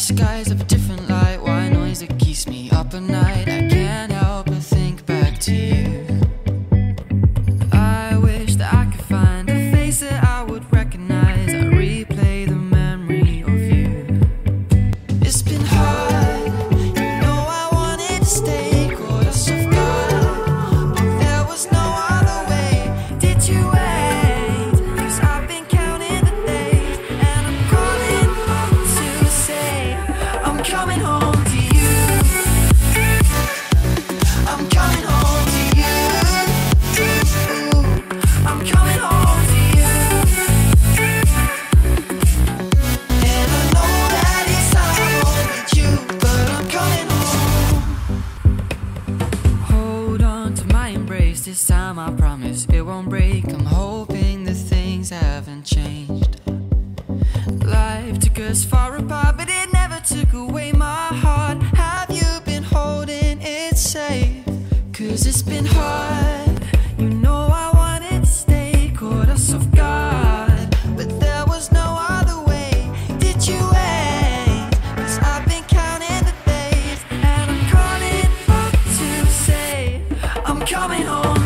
skies of a different light, white noise that keeps me up at night. I can't help but think back to you. I wish that I could find a face that I would recognize. I replay the memory of you. It's been hard, you know I wanted to stay, caught us off guard, but there was no other way. Did you wait? 'Cause I've been counting the days, and I'm calling up to say I'm coming home to you. I'm coming home to you. I'm coming home to you. And I know that it's hard with you, but I'm coming home. Hold on to my embrace, this time I promise it won't break. I'm hoping that things haven't changed. Life took us far apart, but it never took away my heart. Have you been holding it safe? 'Cause it's been hard, you know I wanted to stay, caught us off guard, but there was no other way. Did you wait? 'Cause I've been counting the days, and I'm calling up to say I'm coming home.